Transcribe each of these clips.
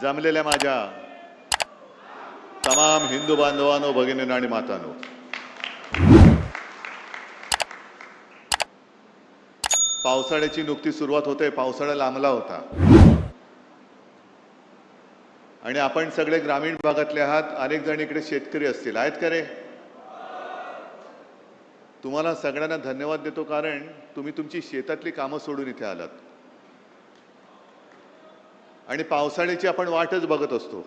जमलेल्या माझ्या तमाम हिंदू बांधवांनो, भगिनींनो आणि मातांनो, पावसाळ्याची नुकती सुरुवात होते. पावसाळा लांबला होता आणि आपण सगळे ग्रामीण भागातले आहात. अनेक जण इकडे शेतकरी असतील, आहेत का रे? तुम्हाला सगळ्यांना धन्यवाद देतो, कारण तुम्ही तुमची शेतातली कामं सोडून इथे आलात आणि पावसाळ्याची आपण वाटच बघत असतो.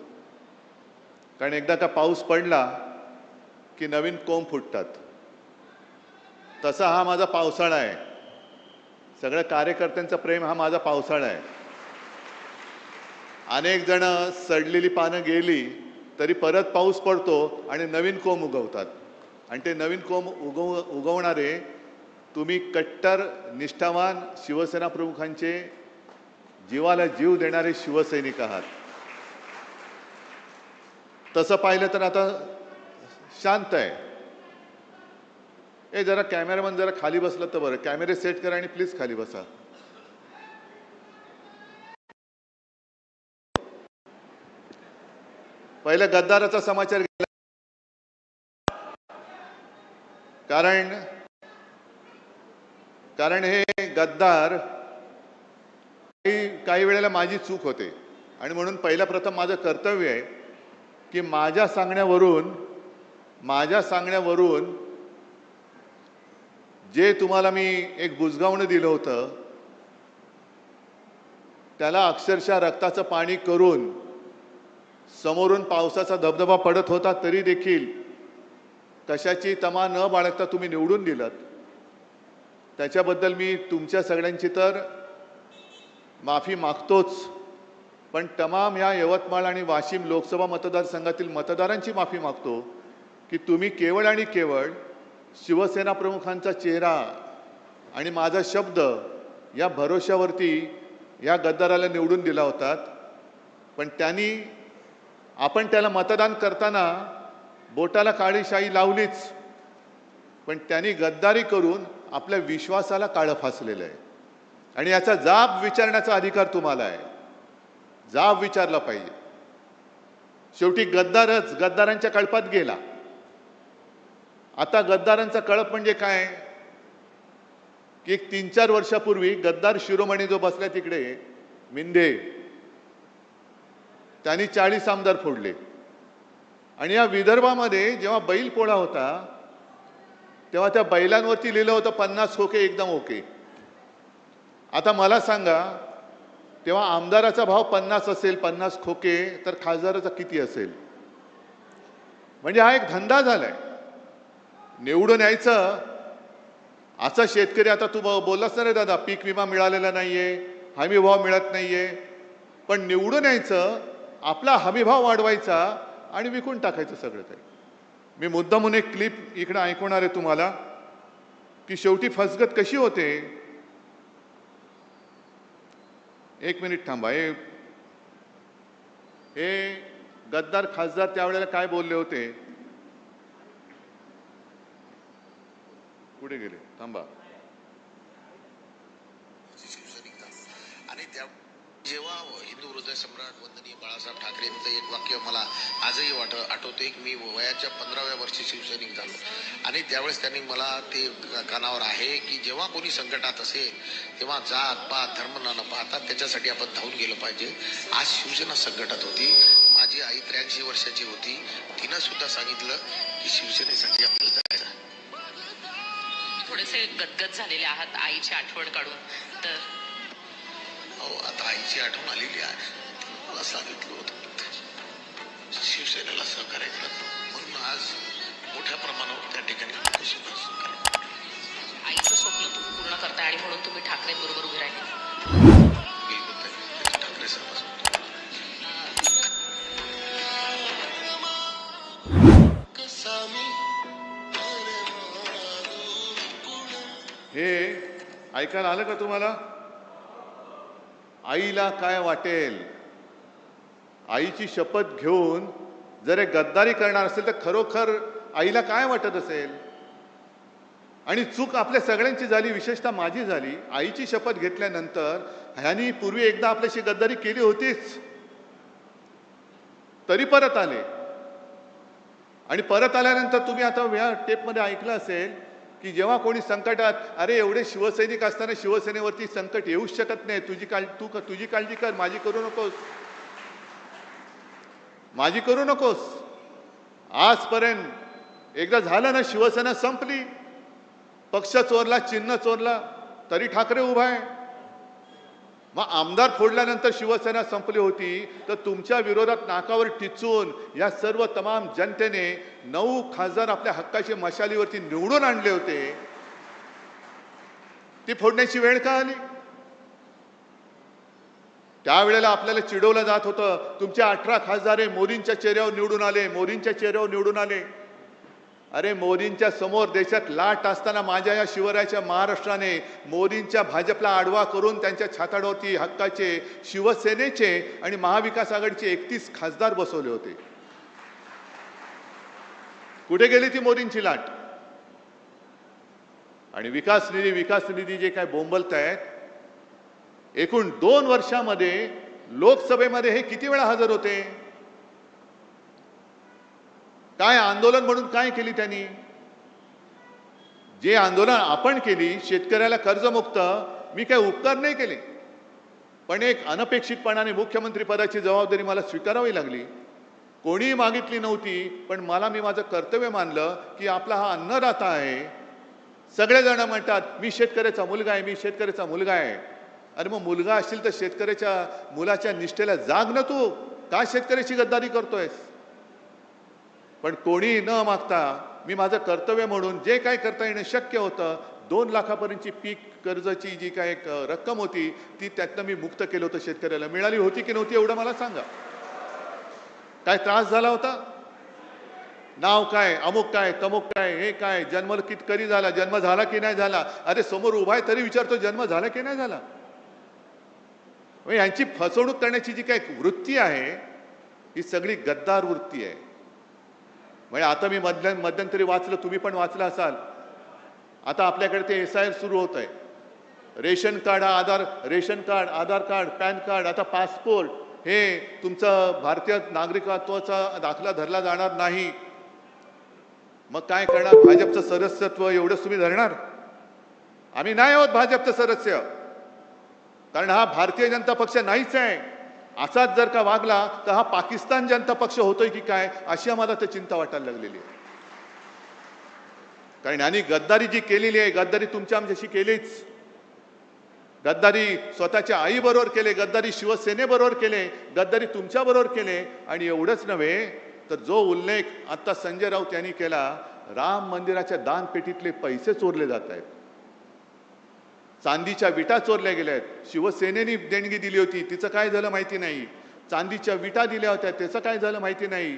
कारण एकदा का पाऊस पडला की नवीन कोंब फुटतात. तसा हा माझा पावसाळा आहे. सगळ्या कार्यकर्त्यांचा प्रेम हा माझा पावसाळा आहे. अनेक जण सडलेली पानं गेली तरी परत पाऊस पडतो आणि नवीन कोंब उगवतात. आणि ते नवीन कोंब उगवणारे तुम्ही कट्टर निष्ठावान शिवसेना प्रमुखांचे जीवाला जीव देणारे शिवसैनिक आहात. तसं पाहिलं तर आता शांत आहे. जरा कॅमेरामन जरा खाली बसलं तर बरं. कॅमेरे सेट करा आणि प्लीज खाली बसा. पहिल्या गद्दाराचा समाचार गेला, कारण हे गद्दार काही वेळेला माझी चूक होते आणि म्हणून पहिल्या प्रथम माझं कर्तव्य आहे की माझ्या सांगण्यावरून जे तुम्हाला मी एक बुजगावणं दिलं होतं त्याला अक्षरशः रक्ताचं पाणी करून समोरून पावसाचा धबधबा पडत होता तरी देखील कशाची तमा न बाळगता तुम्ही निवडून दिलात. त्याच्याबद्दल मी तुमच्या सगळ्यांची तर माफी मागतोच, पण तमाम या यवतमाळ आणि वाशिम लोकसभा मतदारसंघातील मतदारांची माफी मागतो की तुम्ही केवळ आणि केवळ शिवसेना प्रमुखांचा चेहरा आणि माझा शब्द या भरोश्यावरती या गद्दाराला निवडून दिला होतात. पण आपण त्याला मतदान करताना बोटाला काळी शाई लावलीच, पण त्यांनी गद्दारी करून आपल्या विश्वासाला काळं फासलेलं आहे आणि याचा जाब विचारण्याचा अधिकार तुम्हाला आहे. जाब विचारला पाहिजे. शेवटी गद्दारांच्या कळपात गेला. आता गद्दारांचा कळप म्हणजे काय की 3-4 वर्षापूर्वी गद्दार शिरोमणी जो बसला तिकडे मिंदे, त्यांनी 40 आमदार फोडले आणि या विदर्भामध्ये जेव्हा बैल पोळा होता तेव्हा त्या बैलांवरती लिहिलं होतं 50 खोके एकदम ओके. आता मला सांगा, तेव्हा आमदाराचा भाव 50 असेल, 50 खोके, तर खासदाराचा किती असेल? म्हणजे हा एक धंदा झालाय. निवडून यायचं असा शेतकरी. आता तू बोललास ना रे दादा, पीक विमा मिळालेला नाहीये, हमी भाव मिळत नाहीये, पण निवडून यायचं, आपला हमी भाव वाढवायचा आणि विकून टाकायचं सगळं काही. मी मुद्दामून एक क्लिप इकडे ऐकवणार आहे तुम्हाला की शेवटी फसगत कशी होते. एक मिनिट थांबा. हे गद्दार खासदार त्यावेळेला काय बोलले होते, पुढे गेले, थांबा. आणि त्या जेव्हा हिंदू हृदय सम्राट वंदनीय बाळासाहेब ठाकरेंचं एक वाक्य मला आजही आठवते की मी वयाच्या 15व्या वर्षी शिवसैनिक झालो आणि त्यावेळेस त्यांनी मला ते कानावर आहे की जेव्हा कोणी संकटात असेल तेव्हा जात पात धर्म न पाहता त्याच्यासाठी आपण धावून गेलं पाहिजे. आज शिवसेना संकटात होती. माझी आई 83 वर्षाची होती. तिनं सुद्धा सांगितलं की शिवसेनेसाठी आपल्याला जायचं. थोडेसे गदगद झालेले आहात आईची आठवण काढून. तर आता आईची आठवण आलेली आहे. मला सांगितलं होतं शिवसेनेला सहकार्य करत, म्हणून आज मोठ्या प्रमाणावर त्या ठिकाणी आईचं स्वप्न तुम्ही पूर्ण करताय आणि म्हणून तुम्ही ठाकरेंबरोबर उभे राहिले. बिलकुल ठाकरे साहेब. हे ऐकायला आलं का तुम्हाला? आईला काय वाटेल? आईची शपथ घेऊन जर गद्दारी करणार असेल तर खरोखर आईला काय वाटत असेल? आणि चूक आपल्या सगळ्यांची झाली, विशेषतः माझी झाली. आईची शपथ घेतल्यानंतर ह्यांनी पूर्वी एकदा आपल्याशी गद्दारी केली होतीच. तरी परत आले. आणि परत आल्यानंतर तुम्ही आता या टेपमध्ये ऐकलं असेल की जेव्हा कोणी संकटात, अरे एवढे शिवसैनिक असताना शिवसेनेवरती संकट येऊच शकत नाही, तुझी काळजी कर, माझी करू नकोस, माझी करू नकोस. आजपर्यंत एकदा झालं ना, शिवसेना संपली, पक्ष चोरला, चिन्ह चोरला, तरी ठाकरे उभा आहे. मग आमदार फोडल्यानंतर शिवसेना संपली होती, तर तुमच्या विरोधात नाकावर टिचून या सर्व तमाम जनतेने 9 खासदार आपल्या हक्काच्या मशालीवरती निवडून आणले होते. ती फोडण्याची वेळ का आली? त्यावेळेला आपल्याला चिडवलं जात होतं, तुमचे 18 खासदार मोदींच्या चेहऱ्यावर निवडून आले, मोदींच्या चेहऱ्यावर निवडून आले. अरे मोदींच्या समोर देशात लाट असताना माझ्या या शिवरायाच्या महाराष्ट्राने मोदींच्या भाजपला आडवा करून त्यांच्या छाताडावरती हक्काचे शिवसेनेचे आणि महाविकास आघाडीचे 31 खासदार बसवले होते. कुठे गेली ती मोदींची लाट? आणि विकास निधी जे काय बोंबलतायत, एकूण 2 वर्षामध्ये लोकसभेमध्ये हे किती वेळा हजर होते? काय आंदोलन म्हणून काय केली त्यांनी? जे आंदोलन आपण केली, शेतकऱ्याला कर्जमुक्त, मी काय उपकार नाही केले, पण एक अनपेक्षितपणाने मुख्यमंत्री पदाची जबाबदारी मला स्वीकारावी लागली. कोणीही मागितली नव्हती, पण मी माझं कर्तव्य मानलं की आपला हा अन्नदाता आहे. सगळेजण म्हणतात मी शेतकऱ्याचा मुलगा आहे, मी शेतकऱ्याचा मुलगा आहे. अरे मग मुलगा असेल तर शेतकऱ्याच्या मुलाच्या निष्ठेला जाग ना, तू का शेतकऱ्याची गद्दारी करतोयस? पण कोणी न मागता मी माझं कर्तव्य म्हणून जे काय करता येणं शक्य होतं, 2 लाखापर्यंतची पीक कर्जाची जी काय एक रक्कम होती ती त्यातनं मी मुक्त केलं होतं. शेतकऱ्याला मिळाली होती की नव्हती एवढं मला सांगा. काय त्रास झाला होता? नाव काय, अमुक काय, तमुक काय, हे काय, जन्म कधी झाला, जन्म झाला की नाही झाला? अरे समोर उभा आहे तरी विचारतो जन्म झाला की नाही झाला? यांची फसवणूक करण्याची जी काय वृत्ती आहे ही सगळी गद्दार वृत्ती आहे. म्हणजे आता मी मध्यंतरी वाचलं, तुम्ही पण वाचलं असाल, आता आपल्याकडे ते SIR सुरू होत आहे. रेशन कार्ड, आधार कार्ड, पॅन कार्ड, आता पासपोर्ट, हे तुमचं भारतीय नागरिकत्वाचा दाखला धरला जाणार नाही. मग काय करणार? भाजपचं सदस्यत्व एवढंच तुम्ही धरणार? आम्ही नाही आहोत भाजपचं सदस्य, कारण हा भारतीय जनता पक्ष नाहीच आहे. असाच जर का वागला तर हा पाकिस्तान जनता पक्ष होतोय की काय, अशी आम्हाला तर चिंता वाटायला लागलेली आहे. कारण यांनी गद्दारी जी केलेली आहे, गद्दारी तुमच्या आमच्याशी केलीच. गद्दारी स्वतःच्या आईबरोबर केले, गद्दारी शिवसेनेबरोबर केले, गद्दारी तुमच्याबरोबर केले. आणि एवढंच नव्हे तर जो उल्लेख आता संजय राऊत यांनी केला, राम मंदिराच्या दानपेटीतले पैसे चोरले जात आहेत, चांदीच्या विटा चोरल्या गेल्या आहेत. शिवसेनेने देणगी दिली होती, तिचं काय झालं माहिती नाही. चांदीच्या विटा दिल्या होत्या, त्याचं काय झालं माहिती नाही.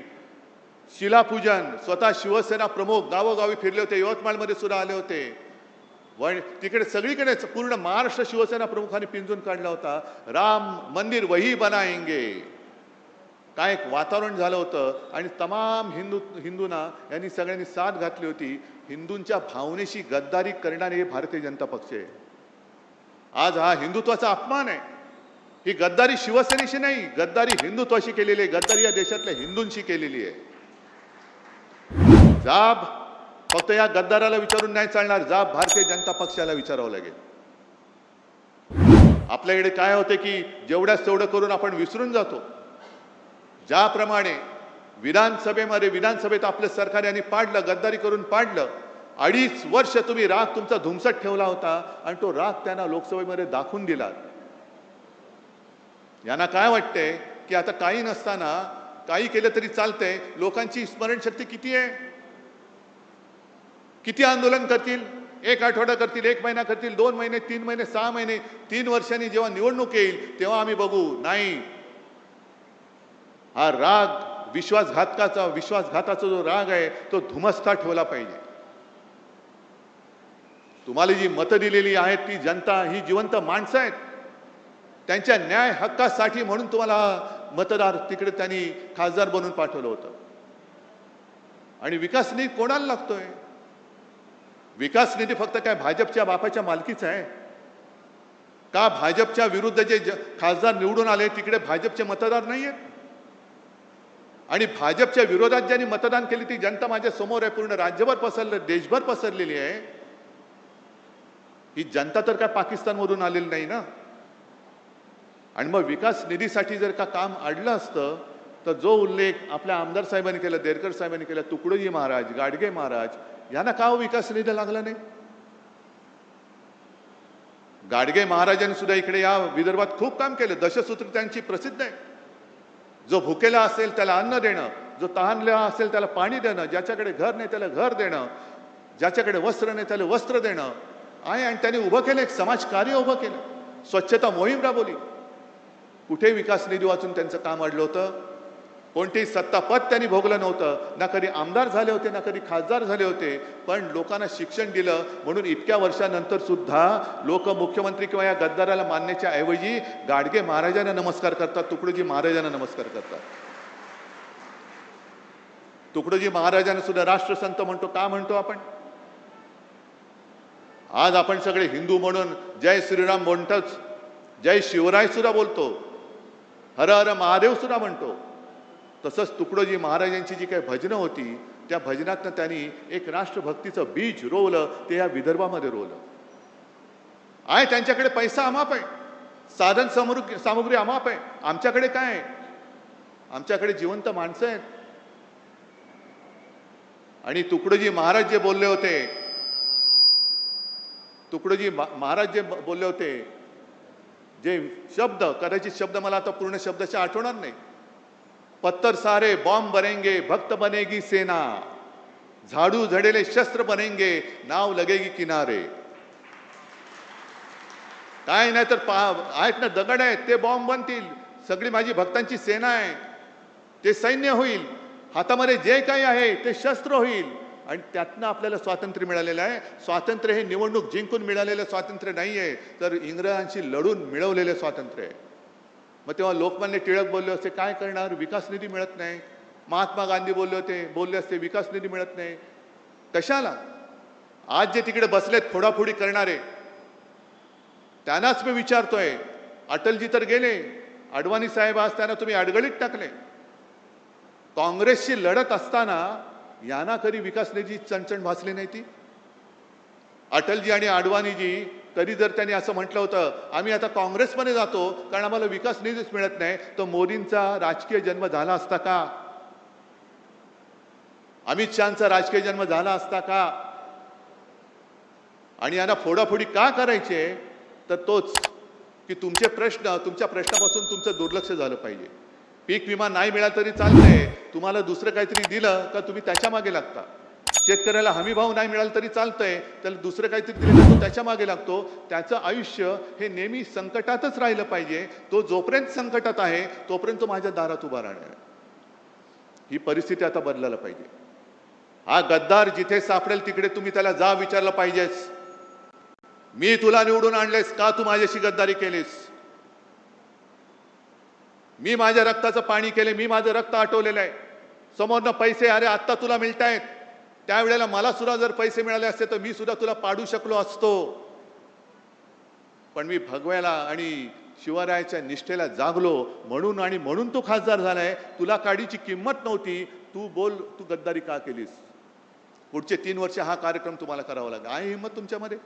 शिलापूजन, स्वतः शिवसेना प्रमुख गावोगावी फिरले होते, यवतमाळमध्ये सुद्धा आले होते. तिकडे सगळीकडे पूर्ण महाराष्ट्र शिवसेना प्रमुखांनी पिंजून काढला होता. राम मंदिर वही बनाएंगे, काय एक वातावरण झालं होतं. आणि तमाम हिंदूंना यांनी सगळ्यांनी साथ घातली होती. हिंदूंच्या भावनेशी गद्दारी करणारे हे भारतीय जनता पक्ष आहे. आज हा हिंदुत्वाचा अपमान आहे. ही गद्दारी शिवसेनेशी नाही, गद्दारी हिंदुत्वाशी केलेली आहे, गद्दारी या देशातल्या हिंदूंशी केलेली आहे. जाब फक्त या गद्दाराला विचारून नाही चालणार, जाब भारतीय जनता पक्षाला विचारावं लागेल. आपल्याकडे काय होते की जेवढ्याच तेवढं करून आपण विसरून जातो. ज्याप्रमाणे विधानसभेत आपलं सरकार यांनी पाडलं, गद्दारी करून पाडलं. 2.5 वर्ष तुम्ही राग तुमचा धुमसट ठेवला होता आणि तो राग त्यांना लोकसभेमध्ये दाखवून दिला. यांना काय वाटतंय की आता काही नसताना काही केलं तरी चालतंय. लोकांची स्मरणशक्ती किती आहे? किती आंदोलन करतील? 1 आठवडा करतील, 1 महिना करतील, 2 महिने, 3 महिने, 6 महिने, 3 वर्षांनी जेव्हा निवडणूक येईल तेव्हा आम्ही बघू. नाही, हा राग विश्वासघाताचा जो राग आहे तो धुमस्ता ठेवला पाहिजे. तुम्हाला जी मतं दिलेली आहेत ती जनता ही जिवंत माणसं आहेत. त्यांच्या न्याय हक्कासाठी म्हणून तुम्हाला मतदार तिकडे त्यांनी खासदार बनवून पाठवलं होतं. आणि विकास निधी कोणाला लागतोय? विकास निधी फक्त काय भाजपच्या बापाच्या मालकीचा आहे का? भाजपच्या विरुद्ध जे खासदार निवडून आले तिकडे भाजपचे मतदार नाही आहेत? आणि भाजपच्या विरोधात ज्यांनी मतदान केली ती जनता माझ्या समोर आहे, पूर्ण राज्यभर पसरलं, देशभर पसरलेली आहे. ही जनता तर काय पाकिस्तानमधून आलेली नाही ना. आणि मग विकास निधीसाठी जर का काम अडलं असतं तर जो उल्लेख आपल्या आमदार साहेबांनी केला, देरकर साहेबांनी केला, तुकडोजी महाराज, गाडगे महाराज यांना का विकास निधी लागला नाही? गाडगे महाराजांनी सुद्धा इकडे या विदर्भात खूप काम केलं. दशसूत्र त्यांची प्रसिद्ध आहे. जो भुकेला असेल त्याला अन्न देणं, जो तहानलेला असेल त्याला पाणी देणं, ज्याच्याकडे घर नाही त्याला घर देणं, ज्याच्याकडे वस्त्र नाही त्याला वस्त्र देणं आहे. आणि त्यांनी उभं केलं, एक समाजकार्य उभं केलं, स्वच्छता मोहीम राबवली. कुठे विकास निधी वाचून त्यांचं काम अडलं होतं? कोणतेही सत्तापद त्यांनी भोगलं नव्हतं. ना कधी आमदार झाले होते, ना कधी खासदार झाले होते. पण लोकांना शिक्षण दिलं म्हणून इतक्या वर्षानंतर सुद्धा लोक मुख्यमंत्री किंवा या गद्दाराला मानण्याच्या ऐवजी गाडगे महाराजांना नमस्कार करतात, तुकडोजी महाराजांना नमस्कार करतात. तुकडोजी महाराजांना सुद्धा राष्ट्रसंत म्हणतो. का म्हणतो आपण? आज आपण सगळे हिंदू म्हणून जय श्रीराम म्हणतोच, जय शिवराय सुद्धा बोलतो, हर हर महादेव सुद्धा म्हणतो. तसंच तुकडोजी महाराजांची जी काही भजनं होती त्या भजनातनं त्यांनी एक राष्ट्रभक्तीचं बीज रोवलं, ते या विदर्भामध्ये रोवलं आहे. त्यांच्याकडे पैसा अमाप आहे, साधन सामुग्री अमाप आहे. आमच्याकडे काय आहे? आमच्याकडे जिवंत माणसं आहेत. आणि तुकडोजी महाराज जे बोलले होते, तुकडोजी महाराज जे बोलले होते, जे शब्द, कदाचित शब्द मला आता पूर्ण शब्दाच्या आठवणार नाही. पत्थर सारे बॉम्ब बनेंगे, भक्त बनेगी सेना, झाडू झडेले शस्त्र बनेंगे, नाव लगेगी किनारे. काय नाही तर आहेत ना दगड आहेत, ते बॉम्ब बनतील. सगळी माझी भक्तांची सेना आहे, ते सैन्य होईल. हातामध्ये जे काही आहे ते शस्त्र होईल. आणि त्यातनं आपल्याला स्वातंत्र्य मिळालेलं आहे. स्वातंत्र्य हे निवडणूक जिंकून मिळालेलं स्वातंत्र्य नाहीये, तर इंग्रजांशी लढून मिळवलेलं स्वातंत्र्य आहे. मग तेव्हा लोकमान्य टिळक बोलले असते, काय करणार, विकास निधी मिळत नाही. महात्मा गांधी बोलले असते विकास निधी मिळत नाही. कशाला? आज जे तिकडे बसलेत फोडाफोडी करणारे, त्यांनाच मी विचारतोय. अटलजी तर गेले, अडवाणी साहेब आज त्यांना तुम्ही अडगळीत टाकले. काँग्रेसशी लढत असताना यांना कधी विकास निधी चणचण भासली नाही ती? अटलजी आणि अडवाणीजी कधी जर त्यांनी असं म्हटलं होतं आम्ही आता काँग्रेसमध्ये जातो कारण आम्हाला विकास निधीच मिळत नाही, तर मोदींचा राजकीय जन्म झाला असता का? अमित शहाचा राजकीय जन्म झाला असता का? आणि यांना फोडाफोडी का करायचे? तर तोच की तुमच्या प्रश्नापासून तुमचं दुर्लक्ष झालं पाहिजे. पीक विमा नाही मिळाला तरी चालतंय, तुम्हाला दुसरं काहीतरी दिलं का तुम्ही त्याच्या मागे लागता. शेतकऱ्याला हमी भाव नाही मिळाला तरी चालतंय, त्याला दुसरं काहीतरी दिलं तर तो त्याच्या मागे लागतो. त्याचं आयुष्य हे नेहमी संकटातच राहिलं पाहिजे. तो जोपर्यंत संकटात आहे तोपर्यंत तो माझ्या दारात उभा राहणार. ही परिस्थिती आता बदलायला पाहिजे. हा गद्दार जिथे सापडेल तिकडे तुम्ही त्याला जा विचारलं पाहिजेस, मी तुला निवडून आणलेस का, तू माझ्याशी गद्दारी केलीस? मी माझ्या रक्ताचं पाणी केले, मी माझं रक्त आटवलेलं आहे. समोरनं पैसे अरे आत्ता तुला मिळतायत, त्यावेळेला मला सुद्धा जर पैसे मिळाले असते तर मी सुद्धा तुला पाडू शकलो असतो. पण मी भगव्याला आणि शिवरायाच्या निष्ठेला जागलो म्हणून तू खासदार झालाय. तुला काडीची किंमत नव्हती, तू बोल तू गद्दारी का केलीस? पुढचे 3 वर्ष हा कार्यक्रम तुम्हाला करावा लागेल. आहे हिंमत तुमच्यामध्ये?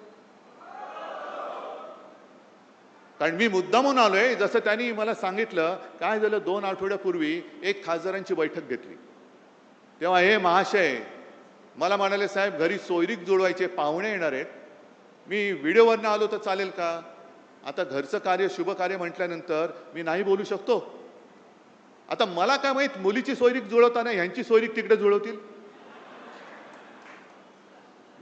कारण मी मुद्दामून आलोय. जसं त्यांनी मला सांगितलं, काय झालं 2 आठवड्यापूर्वी एक खासदारांची बैठक घेतली, तेव्हा हे महाशय मला म्हणाले साहेब घरी सोयरीक जुळवायचे, पाहुणे येणार आहेत, मी व्हिडिओवरनं आलो तर चालेल का? आता घरचं कार्य शुभ कार्य म्हटल्यानंतर मी नाही बोलू शकतो. आता मला काय माहित मुलीची सोयरीक जुळवताना ह्यांची सोयरीक तिकडे जुळवतील.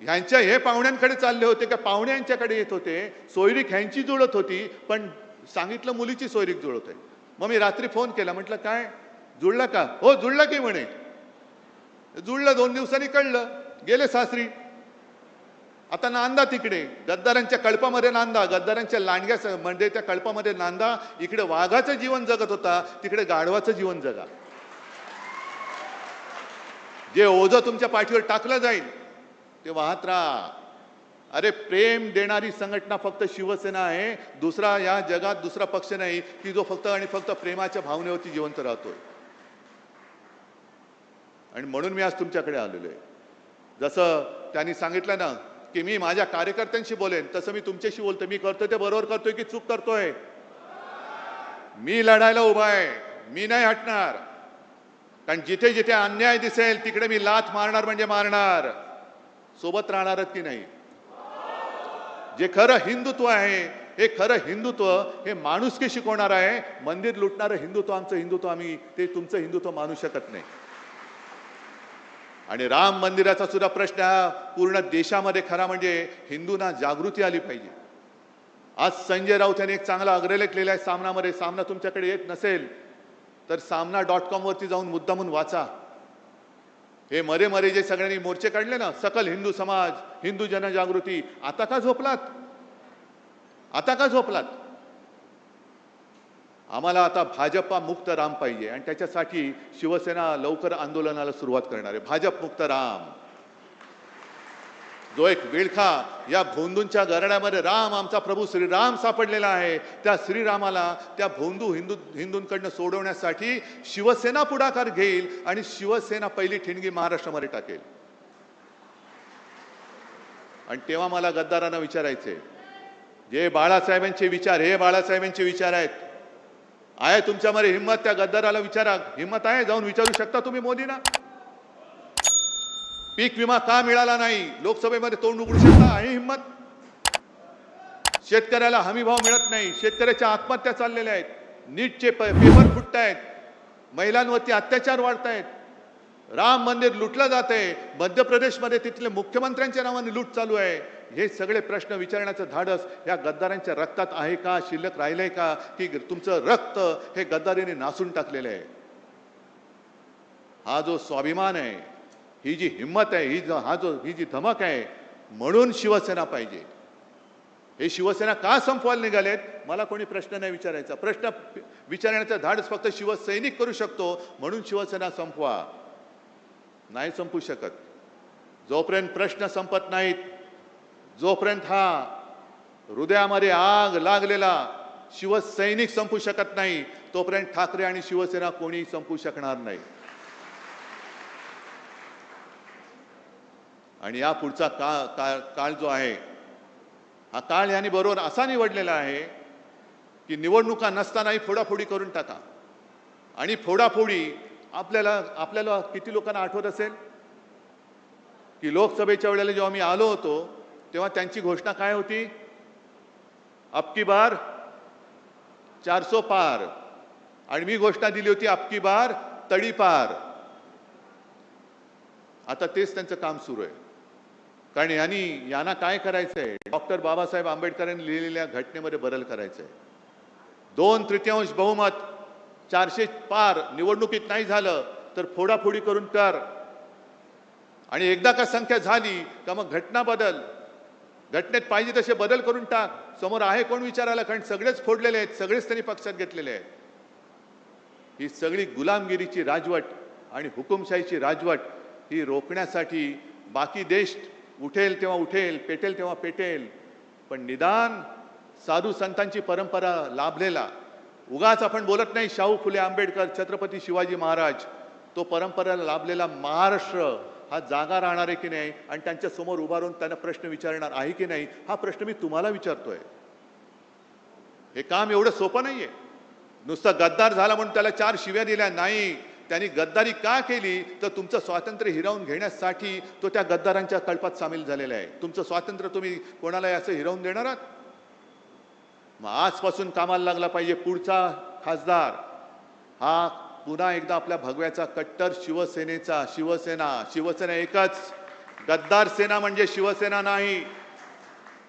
ह्यांच्या हे पाहुण्यांकडे चालले होते का पाहुणे यांच्याकडे येत होते? सोयरीक ह्यांची जुळत होती पण सांगितलं मुलीची सोयरीक जुळवतोय. मग मी रात्री फोन केला, म्हटलं काय जुळला का? हो जुळला की म्हणे. जुळलं, 2 दिवसांनी कळलं, गेले सासरी. आता नांदा तिकडे गद्दारांच्या कळपामध्ये नांदा, गद्दारांच्या लांडग्या म्हणजे त्या कळपामध्ये नांदा. इकडे वाघाचं जीवन जगत होता, तिकडे गाढवाचं जीवन जगा. जे ओझं तुमच्या पाठीवर टाकलं जाईल ते वाहत राहा. अरे प्रेम देणारी संघटना फक्त शिवसेना आहे. दुसरा या जगात दुसरा पक्ष नाही की जो फक्त आणि फक्त प्रेमाच्या भावनेवरती जिवंत राहतोय. आणि म्हणून मी आज तुमच्याकडे आलेलो आहे. जसं त्यांनी सांगितलं ना की मी माझ्या कार्यकर्त्यांशी बोलेन, तसं मी तुमच्याशी बोलतो. मी करतोय ते बरोबर करतोय की चूक करतोय? मी लढायला उभा आहे, मी नाही हटणार. कारण जिथे जिथे अन्याय दिसेल तिकडे मी लाथ मारणार म्हणजे मारणार. सोबत राहणारच की नाही? जे खरं हिंदुत्व आहे, हे खरं हिंदुत्व हे माणुसकी शिकवणार आहे. मंदिर लुटणारं हिंदुत्व आमचं हिंदुत्व आम्ही ते तुमचं हिंदुत्व मानू शकत नाही. आणि राम मंदिराचा सुद्धा प्रश्न हा पूर्ण देशामध्ये खरा म्हणजे हिंदूंना जागृती आली पाहिजे. आज संजय राऊत यांनी एक चांगला अग्रलेख लिहिलाय सामनामध्ये. सामना तुमच्याकडे येत नसेल तर सामना.com वरती जाऊन मुद्दामून वाचा. हे मरे मरे जे सगळ्यांनी मोर्चे काढले ना, सकल हिंदू समाज, हिंदू जनजागृती, आता का झोपलात? आता का झोपलात? आम्हाला आता भाजपा मुक्त राम पाहिजे आणि त्याच्यासाठी शिवसेना लवकर आंदोलनाला सुरुवात करणार आहे. भाजप मुक्त राम, जो एक विळखा या भोंदूंच्या घराण्यामध्ये राम आमचा प्रभू श्रीराम सापडलेला आहे, त्या श्रीरामाला त्या हिंदूंकडनं सोडवण्यासाठी शिवसेना पुढाकार घेईल आणि शिवसेना पहिली ठिणगी महाराष्ट्रामध्ये टाकेल. आणि तेव्हा मला गद्दारांना विचारायचे, जे बाळासाहेबांचे विचार हे बाळासाहेबांचे विचार आहेत. आहे तुमच्यामध्ये हिंमत? त्या गद्दाराला विचारा, हिंमत आहे? जाऊन विचारू शकता तुम्ही मोदींना. पीक विमा का मिळाला नाही लोकसभेमध्ये तोंड उघडू शकता? आहे हिंमत? शेतकऱ्याला हमी भाव मिळत नाही, शेतकऱ्याच्या आत्महत्या चाललेल्या आहेत, नीटचे पेपर फुटत आहेत, महिलांवरती अत्याचार वाढत आहेत, राम मंदिर लुटलं जात आहे, मध्य प्रदेशमध्ये तिथले मुख्यमंत्र्यांच्या नावाने लूट चालू आहे. हे सगळे प्रश्न विचारण्याचं धाडस या गद्दारांच्या रक्तात आहे का? शिल्लक राहिलंय का? की तुमचं रक्त हे गद्दारीने नासून टाकलेलं आहे? हा जो स्वाभिमान आहे, ही जी हिंमत आहे, ही जी धमक आहे, म्हणून शिवसेना पाहिजे. हे शिवसेना का संपवायला निघालेत? मला कोणी प्रश्न नाही विचारायचा. प्रश्न विचारण्याचं धाडस फक्त शिवसैनिक करू शकतो. म्हणून शिवसेना संपवा. नाही संपू शकत. जोपर्यंत प्रश्न संपत नाहीत, जोपर्यंत हा हृदयामध्ये आग लागलेला शिवसैनिक संपू शकत नाही, तोपर्यंत ठाकरे आणि शिवसेना कोणी संपू शकणार नाही. आणि या पुढचा काळ जो आहे, हा काळ यांनी बरोबर असा निवडलेला आहे की निवडणुका नसतानाही फोडाफोडी करून टाका. आणि फोडाफोडी आपल्याला किती लोकांना आठवत असेल की लोकसभेच्या वेळेला जेव्हा मी आलो होतो तेव्हा त्यांची घोषणा काय होती? अबकी बार 400 पार. आणि मी घोषणा दिली होती अबकी बार तडीपार. आता तेच त्यांचं काम सुरू आहे. कारण यांना काय करायचंय? डॉक्टर बाबासाहेब आंबेडकरांनी लिहिलेल्या घटनेमध्ये बदल करायचंय. 2/3 बहुमत 400 पार निवडणुकीत नाही झालं तर फोडाफोडी करून कर. आणि एकदा का संख्या झाली का मग घटना बदल, घटनेत पाहिजे तसे बदल करून टाक. समोर आहे कोण विचारायला? कारण सगळेच फोडलेले आहेत, सगळेच त्यांनी पक्षात घेतलेले आहेत. ही सगळी गुलामगिरीची राजवट आणि हुकुमशाहीची राजवट ही रोखण्यासाठी बाकी देश उठेल तेव्हा उठेल, पेटेल तेव्हा पेटेल, पण निदान साधू संतांची परंपरा लाभलेला, उगाच आपण बोलत नाही शाहू फुले आंबेडकर, छत्रपती शिवाजी महाराज, तो परंपरेला लाभलेला महाराष्ट्र हा जागा राहणार आहे की नाही आणि त्यांच्या समोर उभा राहून त्यांना प्रश्न विचारणार आहे की नाही, हा प्रश्न मी तुम्हाला विचारतोय. हे काम एवढं सोपं नाहीये. नुसतं गद्दार झाला म्हणून त्याला 4 शिव्या दिल्या नाही. त्यांनी गद्दारी का केली? तर तुमचं स्वातंत्र्य हिरावून घेण्यासाठी तो त्या गद्दारांच्या कळपात सामील झालेला आहे. तुमचं स्वातंत्र्य तुम्ही कोणाला असं हिरावून देणार आहात? मग आजपासून कामाला लागला पाहिजे पुढचा खासदार हा पुन्हा एकदा आपल्या भगव्याचा कट्टर शिवसेना एकच. गद्दार सेना म्हणजे शिवसेना नाही.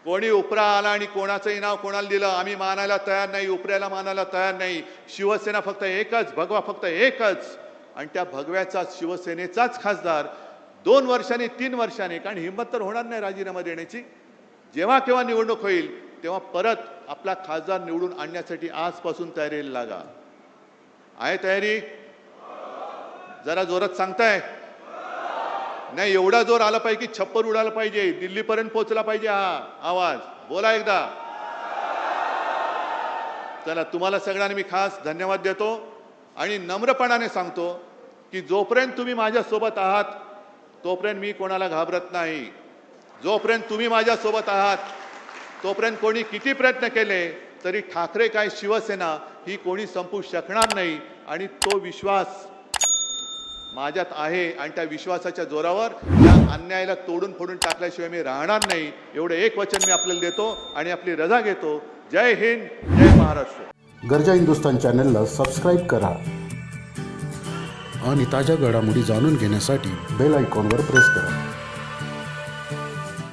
कोणी उपरा आला आणि कोणाचंही नाव कोणाला दिलं आम्ही मानायला तयार नाही, उपऱ्याला मानायला तयार नाही. शिवसेना फक्त एकच, भगवा फक्त एकच. आणि त्या भगव्याचा शिवसेनेचाच खासदार 2 वर्षांनी 3 वर्षांनी, कारण हिंमत तर होणार नाही राजीनामा देण्याची, जेव्हा केव्हा निवडणूक होईल तेव्हा परत आपला खासदार निवडून आणण्यासाठी आजपासून तयारीला लागा. आहे तयारी? जरा जोरात सांगताय? नाही, एवढा जोर आला पाहिजे की छप्पर उडाला पाहिजे, दिल्लीपर्यंत पोहोचला पाहिजे हा आवाज. बोला एकदा. चला, तुम्हाला सगळ्यांना मी खास धन्यवाद देतो आणि नम्रपणाने सांगतो की जोपर्यंत तुम्ही माझ्यासोबत आहात तोपर्यंत मी कोणाला घाबरत नाही. जोपर्यंत तुम्ही माझ्यासोबत आहात तोपर्यंत कोणी किती प्रयत्न केले तरी ठाकरे काय शिवसेना ही कोणी संपू शकणार नाही. आणि तो विश्वास माझ्यात आहे आणि त्या विश्वासाच्या जोरावर या अन्यायाला तोडून फोडून टाकल्याशिवाय मी राहणार नाही. एवढं एक वचन मी आपल्याला देतो आणि आपली रजा घेतो. जय हिंद, जय महाराष्ट्र. गर्जा हिंदुस्तान चॅनलला सबस्क्राईब करा आणि ताज्या घडामोडी जाणून घेण्यासाठी बेल आयकॉनवर प्रेस करा.